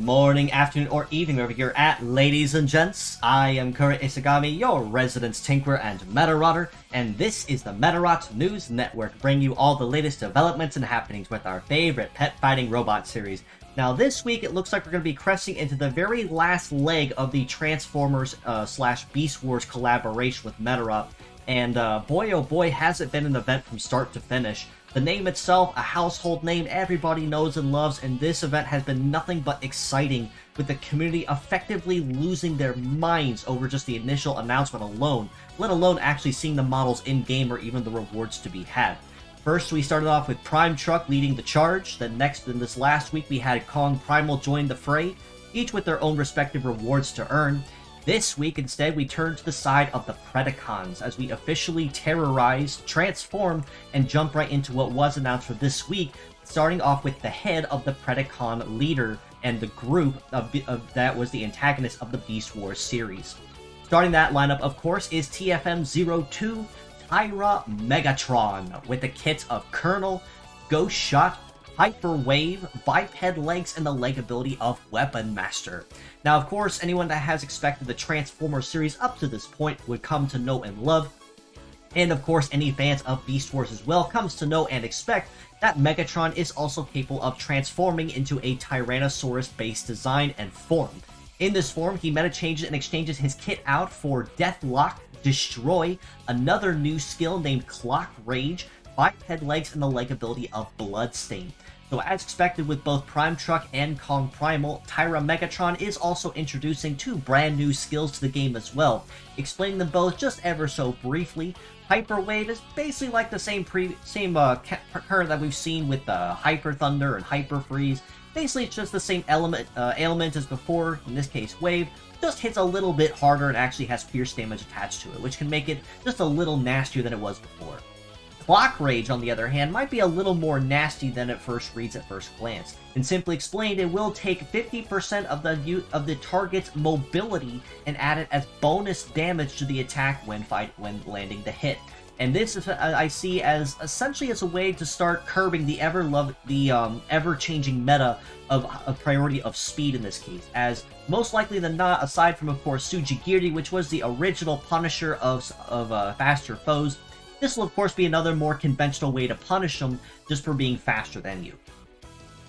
morning, afternoon, or evening, wherever you're at, ladies and gents. I am Kurojiri, your resident tinkerer and Medarotter, and this is the Medarot News Network, bringing you all the latest developments and happenings with our favorite pet-fighting robot series. Now, this week, it looks like we're going to be cresting into the very last leg of the Transformers slash Beast Wars collaboration with Medarot, and boy oh boy, has it been an event from start to finish. The name itself, a household name everybody knows and loves, and this event has been nothing but exciting, with the community effectively losing their minds over just the initial announcement alone, let alone actually seeing the models in-game or even the rewards to be had. First, we started off with Prime Truck leading the charge, then next in this last week we had Kong Primal join the fray, each with their own respective rewards to earn. This week, instead, we turn to the side of the Predacons as we officially terrorize, transform, and jump right into what was announced for this week, starting off with the head of the Predacon leader and the group that was the antagonist of the Beast Wars series. Starting that lineup, of course, is TFM02 Tyra Megatron with the kits of Colonel, Ghost Shot, Hyper Wave, Biped Legs, and the leg ability of Weapon Master. Now, of course, anyone that has expected the Transformers series up to this point would come to know and love, and of course, any fans of Beast Wars as well comes to know and expect that Megatron is also capable of transforming into a Tyrannosaurus-based design and form. In this form, he meta changes and exchanges his kit out for Deathlock, Destroy, another new skill named Clock Rage, Biped Legs, and the leg ability of Bloodstain. So as expected with both Prime Truck and Kong Primal, Tyra Megatron is also introducing two brand new skills to the game as well. Explaining them both just ever so briefly, Hyper Wave is basically like the same current that we've seen with Hyper Thunder and Hyper Freeze. Basically it's just the same ailment as before, in this case Wave, just hits a little bit harder and actually has fierce damage attached to it, which can make it just a little nastier than it was before. Clock Rage, on the other hand, might be a little more nasty than it first reads at first glance. And simply explained, it will take 50% of the target's mobility and add it as bonus damage to the attack when landing the hit. And this is, I see as essentially as a way to start curbing the ever-changing meta of priority of speed in this case, as most likely than not, aside from of course Kurojiri, which was the original Punisher of faster foes, this will of course be another more conventional way to punish them just for being faster than you.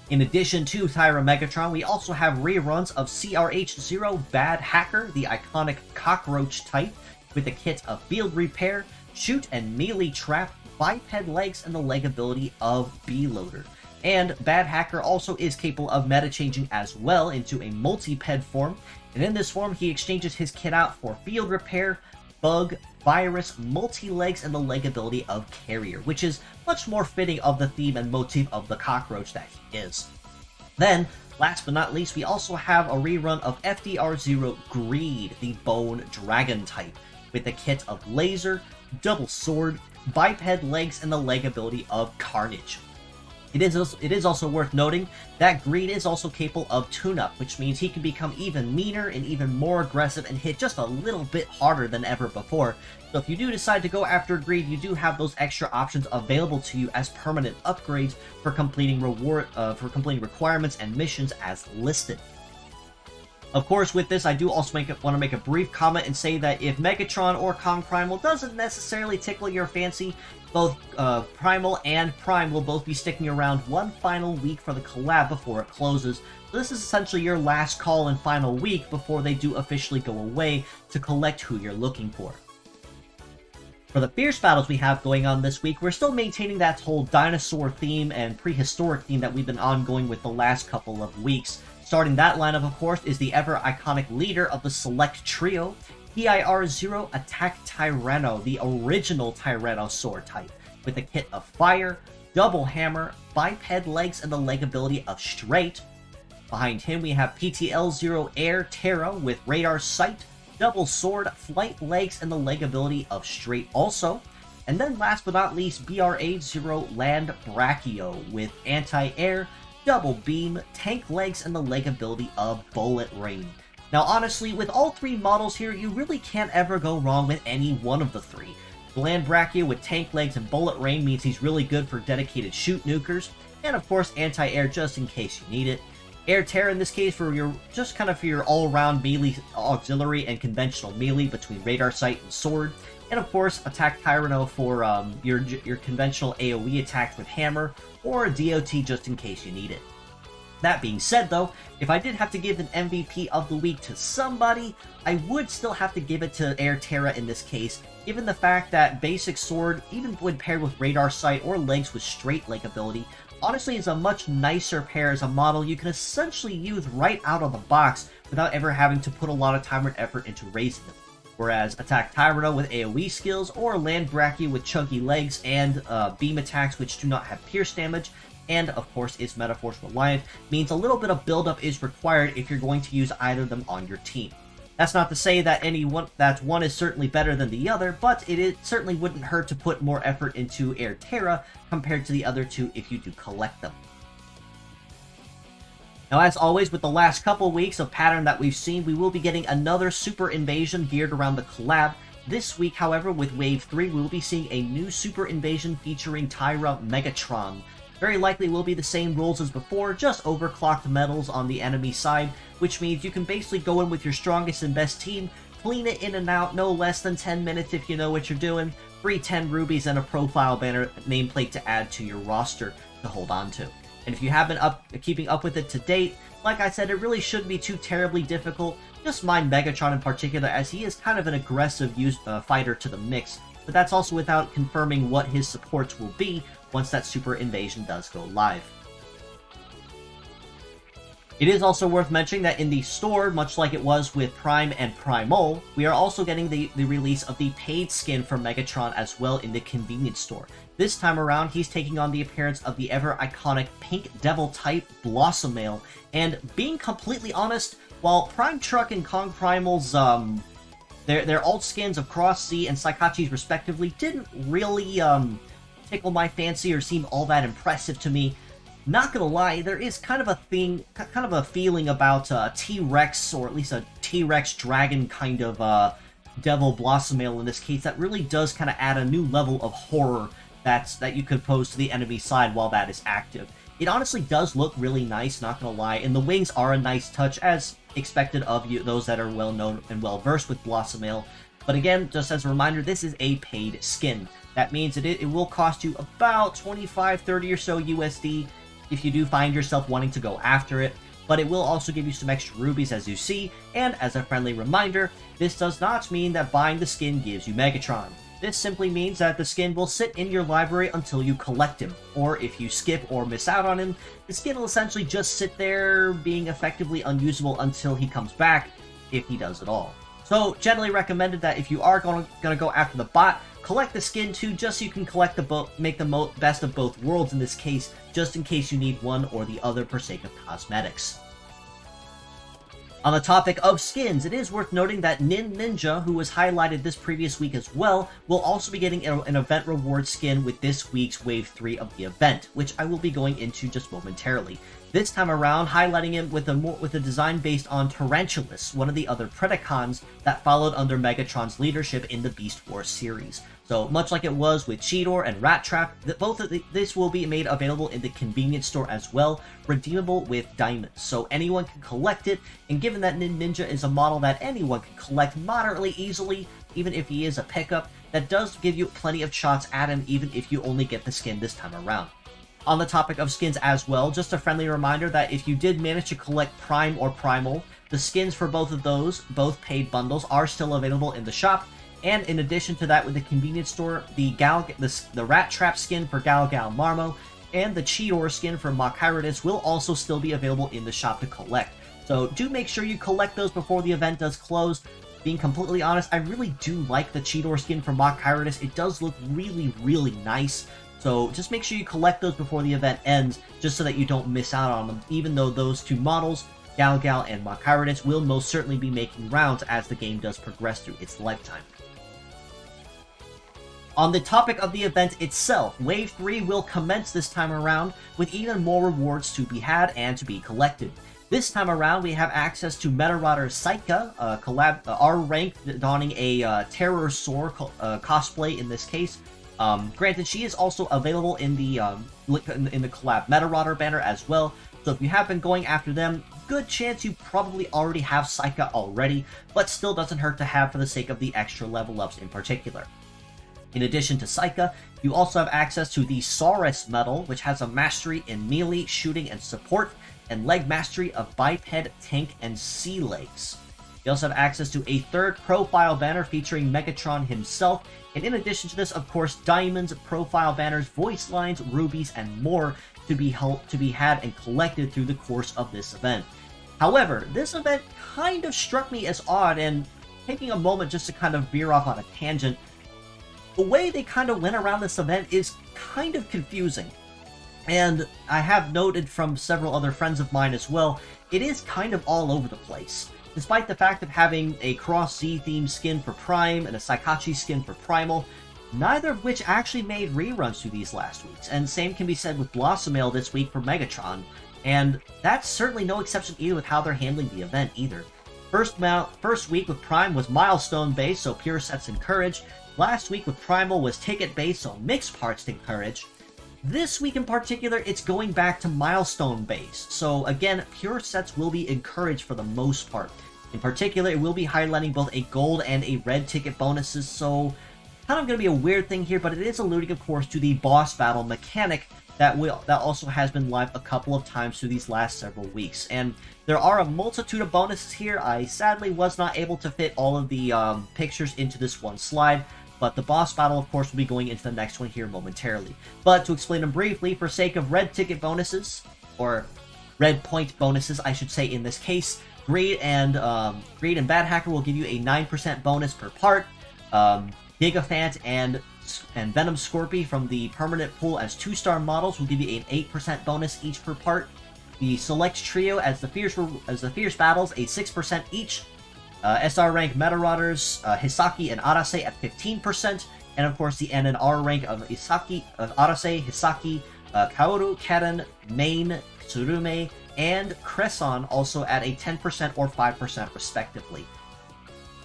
In addition to Tyra Megatron, we also have reruns of CRH-0 Bad Hacker, the iconic cockroach type, with the kit of Field Repair, Shoot and Melee Trap, Biped Legs, and the leg ability of B-Loader. And Bad Hacker also is capable of meta-changing as well into a multi-ped form, and in this form he exchanges his kit out for Field Repair, Bug, Virus, Multi-Legs, and the leg ability of Carrier, which is much more fitting of the theme and motif of the cockroach that he is. Then, last but not least, we also have a rerun of FDR-0 Greed, the Bone Dragon type, with the kit of Laser, Double Sword, Biped Legs, and the leg ability of Carnage. It is also worth noting that Greed is also capable of tune-up, which means he can become even meaner and even more aggressive and hit just a little bit harder than ever before. So if you do decide to go after Greed, you do have those extra options available to you as permanent upgrades for completing requirements and missions as listed. Of course, with this, I do also want to make a brief comment and say that if Megatron or Kong Primal doesn't necessarily tickle your fancy, both Primal and Prime will both be sticking around one final week for the collab before it closes. So this is essentially your last call and final week before they do officially go away to collect who you're looking for. For the fierce battles we have going on this week, we're still maintaining that whole dinosaur theme and prehistoric theme that we've been ongoing with the last couple of weeks. Starting that lineup, of course, is the ever-iconic leader of the Select Trio, PIR-0 Attack Tyranno, the original Tyrannosaur type, with a kit of Fire, Double Hammer, Biped Legs, and the leg ability of Straight. Behind him, we have PTL-0 Air Terra with Radar Sight, Double Sword, Flight Legs, and the leg ability of Straight also. And then last but not least, BRA-0 Land Brachio with Anti-Air, Double Beam, Tank Legs, and the leg ability of Bullet Rain. Now honestly, with all three models here, you really can't ever go wrong with any one of the three. Land Brachio with Tank Legs and Bullet Rain means he's really good for dedicated shoot nukers, and of course Anti-Air just in case you need it. Air Terra in this case for your just kind of for your all-around melee auxiliary and conventional melee between radar sight and sword, and of course Attack Tyranno for your conventional AoE attacks with hammer or a DOT just in case you need it. That being said though, if I did have to give an MVP of the week to somebody, I would still have to give it to Air Terra in this case, given the fact that basic sword, even when paired with radar sight or legs with straight leg ability, honestly is a much nicer pair as a model you can essentially use right out of the box without ever having to put a lot of time and effort into raising them. Whereas Attack Tyranno with AoE skills, or Land Brachia with chunky legs and beam attacks which do not have pierce damage, and of course is Metaforce reliant, means a little bit of buildup is required if you're going to use either of them on your team. That's not to say that one is certainly better than the other, but it certainly wouldn't hurt to put more effort into Air Terra compared to the other two if you do collect them. Now, as always, with the last couple weeks of pattern that we've seen, we will be getting another Super Invasion geared around the collab. This week, however, with Wave 3, we will be seeing a new Super Invasion featuring Tyra Megatron. Very likely will be the same rules as before, just overclocked medals on the enemy side, which means you can basically go in with your strongest and best team, clean it in and out, no less than 10 minutes if you know what you're doing, free 10 rubies and a profile banner nameplate to add to your roster to hold on to. And if you have been keeping up with it to date, like I said, it really shouldn't be too terribly difficult. Just mind Megatron in particular, as he is kind of an aggressive fighter to the mix, but that's also without confirming what his supports will be once that Super Invasion does go live. It is also worth mentioning that in the store, much like it was with Prime and Primal, we are also getting the release of the paid skin for Megatron as well in the convenience store. This time around, he's taking on the appearance of the ever-iconic Pink Devil-type Blossomale, and being completely honest, while Prime Truck and Kong Primal's their alt skins of Cross C and Saikachi's respectively didn't really tickle my fancy or seem all that impressive to me. Not gonna lie, there is kind of a feeling about T-Rex, or at least a T-Rex dragon kind of Devil Blossomale in this case, that really does kind of add a new level of horror that you could pose to the enemy side while that is active. It honestly does look really nice, not gonna lie, and the wings are a nice touch, as expected of you, those that are well known and well versed with Blossomale. But again, just as a reminder, this is a paid skin. That means it will cost you about 25, 30 or so USD if you do find yourself wanting to go after it, but it will also give you some extra rubies as you see, and as a friendly reminder, this does not mean that buying the skin gives you Megatron. This simply means that the skin will sit in your library until you collect him, or if you skip or miss out on him, the skin will essentially just sit there being effectively unusable until he comes back, if he does at all. So, generally recommended that if you are going to go after the bot, collect the skin too, just so you can make the best of both worlds in this case, just in case you need one or the other for sake of cosmetics. On the topic of skins, it is worth noting that Ninja, who was highlighted this previous week as well, will also be getting an event reward skin with this week's Wave 3 of the event, which I will be going into just momentarily. This time around, highlighting him with a design based on Tarantulas, one of the other Predacons that followed under Megatron's leadership in the Beast Wars series. So, much like it was with Cheetor and Rat Trap, both of this will be made available in the convenience store as well, redeemable with diamonds. So anyone can collect it, and given that Ninja is a model that anyone can collect moderately easily, even if he is a pickup, that does give you plenty of shots at him even if you only get the skin this time around. On the topic of skins as well, just a friendly reminder that if you did manage to collect Prime or Primal, the skins for both of those, both paid bundles, are still available in the shop. And in addition to that, with the convenience store, the Rat Trap skin for Gal Marmo and the Cheetor skin for Machiritis will also still be available in the shop to collect. So do make sure you collect those before the event does close. Being completely honest, I really do like the Cheetor skin for Machiritis. It does look really, really nice. So just make sure you collect those before the event ends, just so that you don't miss out on them, even though those two models, Gal and Machiritis, will most certainly be making rounds as the game does progress through its lifetime. On the topic of the event itself, Wave 3 will commence this time around with even more rewards to be had and to be collected. This time around, we have access to Medarot Saika, R rank donning a Terror Sword cosplay in this case, Granted, she is also available in the collab Medarot banner as well, so if you have been going after them, good chance you probably already have Saika already, but still doesn't hurt to have for the sake of the extra level ups in particular. In addition to Saika, you also have access to the Saurus medal, which has a mastery in melee, shooting, and support, and leg mastery of biped, tank, and sea legs. You also have access to a third profile banner featuring Megatron himself, and in addition to this, of course, diamonds, profile banners, voice lines, rubies, and more to be had and collected through the course of this event. However, this event kind of struck me as odd, and taking a moment just to kind of veer off on a tangent, the way they kind of went around this event is kind of confusing. And I have noted from several other friends of mine as well, it is kind of all over the place. Despite the fact of having a Cross Z themed skin for Prime and a Saikachi skin for Primal, neither of which actually made reruns through these last weeks, and same can be said with Blossomale this week for Megatron, and that's certainly no exception either with how they're handling the event either. First week with Prime was milestone based, so pure sets encouraged. Last week with Primal was ticket based, so mixed parts encouraged. This week in particular, it's going back to milestone based, so again, pure sets will be encouraged for the most part. In particular, it will be highlighting both a gold and a red ticket bonuses, so kind of going to be a weird thing here, but it is alluding, of course, to the boss battle mechanic that also has been live a couple of times through these last several weeks. And there are a multitude of bonuses here. I sadly was not able to fit all of the pictures into this one slide, but the boss battle, of course, will be going into the next one here momentarily. But to explain them briefly, for sake of red ticket bonuses, or red point bonuses, I should say in this case, Greed and Bad Hacker will give you a 9% bonus per part. Gigafant and Venom Scorpy from the permanent pool as 2-star models will give you an 8% bonus each per part. The Select Trio as the Fierce Battles, a 6% each. SR rank Medarots, Hisaki and Arase at 15%, and of course the N and R rank of Arase, Hisaki, Kaoru, Karen, Main, Tsurume, and Cresson also at a 10% or 5% respectively.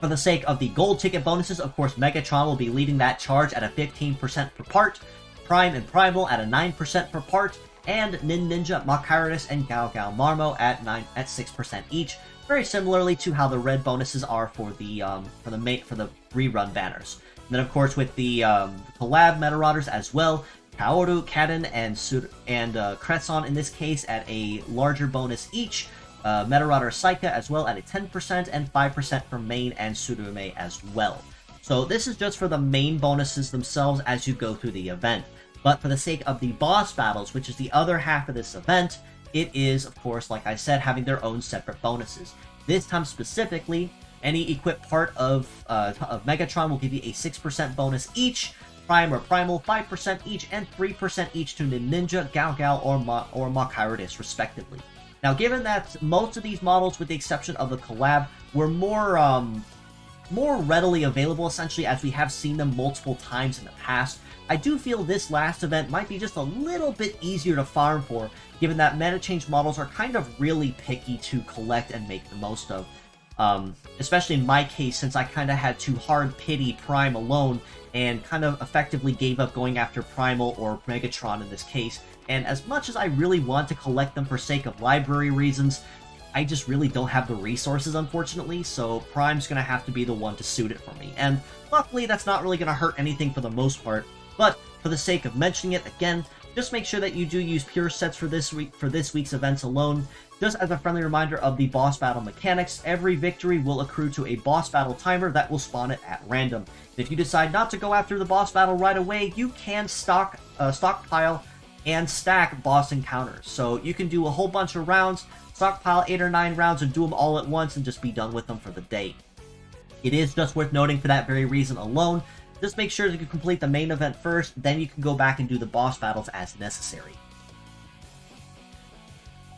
For the sake of the gold ticket bonuses, of course, Megatron will be leading that charge at a 15% per part, Prime and Primal at a 9% per part, and Ninja, Makaritis, and Gao Gao Marmo at 6% each. Very similarly to how the red bonuses are for the rerun banners. And then, of course, with the collab Medarots as well, Kaoru, Kaden, and Cresson in this case at a larger bonus each. Medarot or Saika as well at a 10% and 5% for Main and Tsurume as well. So this is just for the main bonuses themselves as you go through the event. But for the sake of the boss battles, which is the other half of this event, it is, of course, like I said, having their own separate bonuses. This time specifically, any equipped part of Megatron will give you a 6% bonus each, Prime or Primal 5% each, and 3% each to Ninja, Gao Gao, or Makaritis, respectively. Now, given that most of these models, with the exception of the collab, were more readily available, essentially, as we have seen them multiple times in the past, I do feel this last event might be just a little bit easier to farm for, given that meta change models are kind of really picky to collect and make the most of. Especially in my case, since I kind of had to hard pity Prime alone, and kind of effectively gave up going after Primal or Megatron in this case. And as much as I really want to collect them for sake of library reasons, I just really don't have the resources, unfortunately, so Prime's going to have to be the one to suit it for me. And luckily, that's not really going to hurt anything for the most part, but for the sake of mentioning it, again, just make sure that you do use pure sets for this week's events alone. Just as a friendly reminder of the boss battle mechanics, every victory will accrue to a boss battle timer that will spawn it at random. If you decide not to go after the boss battle right away, you can stockpile and stack boss encounters. So you can do a whole bunch of rounds, stockpile 8 or 9 rounds, and do them all at once and just be done with them for the day. It is just worth noting for that very reason alone. Just make sure that you complete the main event first, then you can go back and do the boss battles as necessary.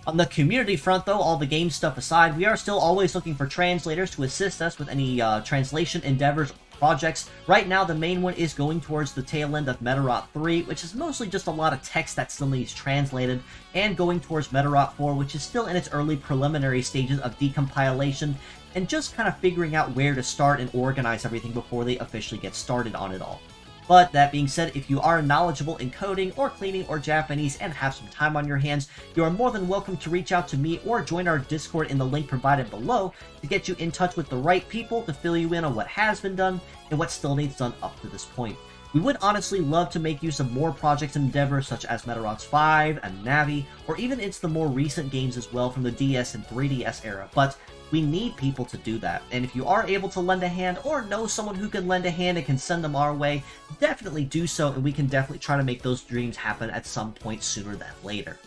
On the community front, though, all the game stuff aside, we are still always looking for translators to assist us with any translation endeavors projects. Right now, the main one is going towards the tail end of Medarot 3, which is mostly just a lot of text that still needs translated, and going towards Medarot 4, which is still in its early preliminary stages of decompilation, and just kind of figuring out where to start and organize everything before they officially get started on it all. But that being said, if you are knowledgeable in coding or cleaning or Japanese and have some time on your hands, you are more than welcome to reach out to me or join our Discord in the link provided below to get you in touch with the right people to fill you in on what has been done and what still needs done up to this point. We would honestly love to make use of more projects and endeavors such as Medarots 5 and Navi, or even into the more recent games as well from the DS and 3DS era, but we need people to do that, and if you are able to lend a hand or know someone who can lend a hand and can send them our way, definitely do so, and we can definitely try to make those dreams happen at some point sooner than later.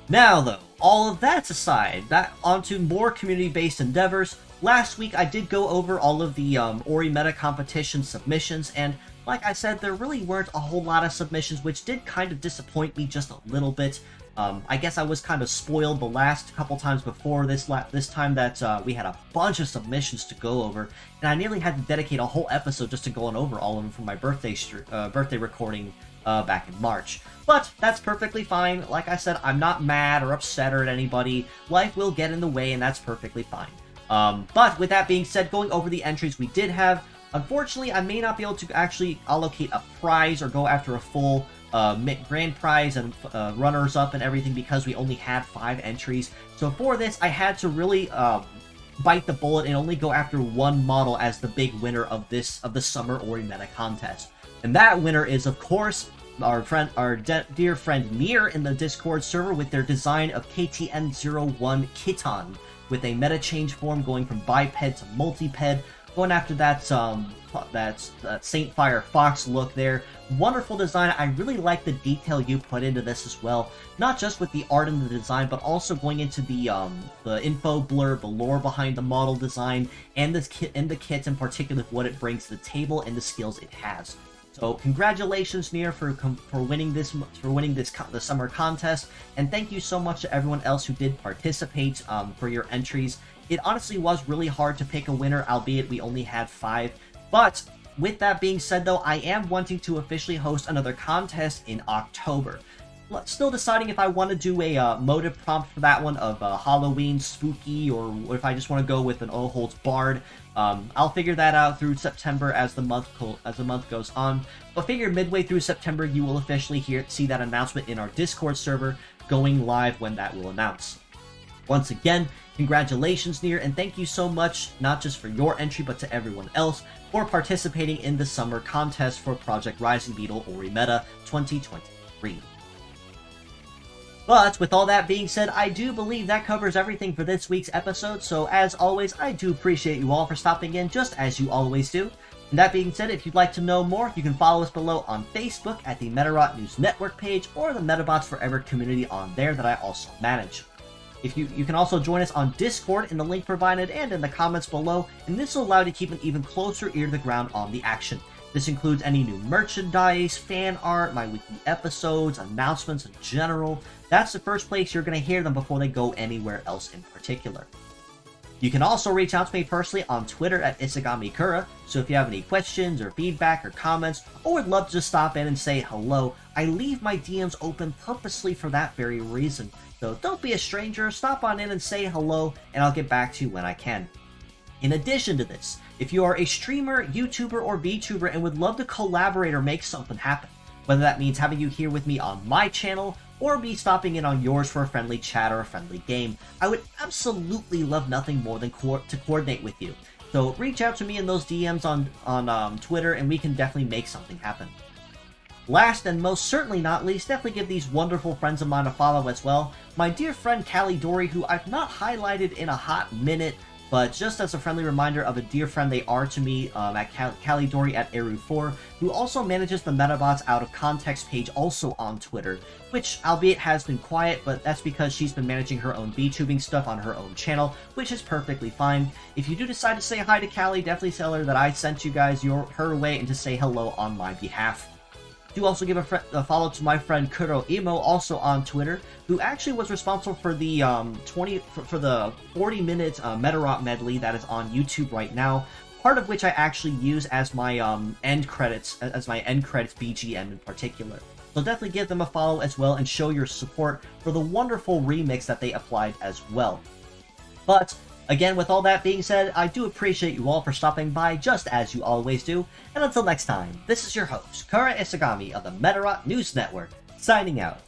Now though, all of that aside, onto more community-based endeavors. Last week I did go over all of the Ori Meta competition submissions, and like I said, there really weren't a whole lot of submissions, which did kind of disappoint me just a little bit. I guess I was kind of spoiled the last couple times before this time that we had a bunch of submissions to go over, and I nearly had to dedicate a whole episode just to going over all of them for my birthday recording back in March. But that's perfectly fine. Like I said, I'm not mad or upset at anybody. Life will get in the way, and that's perfectly fine. But with that being said, going over the entries we did have, unfortunately, I may not be able to actually allocate a prize or go after a full grand prize and runners-up and everything because we only had 5 entries. So for this, I had to really bite the bullet and only go after one model as the big winner of the Summer Ori Meta contest. And that winner is, of course, our dear friend Mir in the Discord server with their design of KTN01 Kitan, with a meta change form going from biped to multiped, going after that Saint Fire Fox look there. Wonderful design. I really like the detail you put into this as well, not just with the art and the design, but also going into the info blurb, the lore behind the model design, and the kit in particular, what it brings to the table and the skills it has. So congratulations, Mir, for winning the summer contest, and thank you so much to everyone else who did participate for your entries. It honestly was really hard to pick a winner, albeit we only had 5. But with that being said, though, I am wanting to officially host another contest in October. Still deciding if I want to do a motive prompt for that one of Halloween, spooky, or if I just want to go with an all holds barred. I'll figure that out through September as the month goes on. But figure midway through September you will officially see that announcement in our Discord server going live when that will announce. Once again, congratulations, Nier, and thank you so much, not just for your entry, but to everyone else for participating in the summer contest for Project Rising Beetle Ori Meta 2023. But with all that being said, I do believe that covers everything for this week's episode, so as always, I do appreciate you all for stopping in, just as you always do. And that being said, if you'd like to know more, you can follow us below on Facebook at the Medarot News Network page, or the Metabots Forever community on there that I also manage. You can also join us on Discord in the link provided and in the comments below, and this will allow you to keep an even closer ear to the ground on the action. This includes any new merchandise, fan art, my weekly episodes, announcements in general. That's the first place you're going to hear them before they go anywhere else in particular. You can also reach out to me personally on Twitter at IsaGamiKura, so if you have any questions or feedback or comments, or would love to just stop in and say hello, I leave my DMs open purposely for that very reason. So don't be a stranger, stop on in and say hello, and I'll get back to you when I can. In addition to this, if you are a streamer, YouTuber, or VTuber and would love to collaborate or make something happen, whether that means having you here with me on my channel, or me stopping in on yours for a friendly chat or a friendly game, I would absolutely love nothing more than to coordinate with you. So reach out to me in those DMs on Twitter, and we can definitely make something happen. Last and most certainly not least, definitely give these wonderful friends of mine a follow as well. My dear friend Callie Dory, who I've not highlighted in a hot minute, but just as a friendly reminder of a dear friend they are to me, at Callie Dory at Eru4, who also manages the Metabots Out of Context page also on Twitter, which, albeit has been quiet, but that's because she's been managing her own VTubing stuff on her own channel, which is perfectly fine. If you do decide to say hi to Callie, definitely tell her that I sent you guys her way and to say hello on my behalf. Do also give a follow to my friend Kuro Emo, also on Twitter, who actually was responsible for the 40-minute Medarot medley that is on YouTube right now. Part of which I actually use as my end credits BGM in particular. So definitely give them a follow as well and show your support for the wonderful remix that they applied as well. But Again, with all that being said, I do appreciate you all for stopping by, just as you always do, and until next time, this is your host, Kura Isagami of the Medarot News Network, signing out.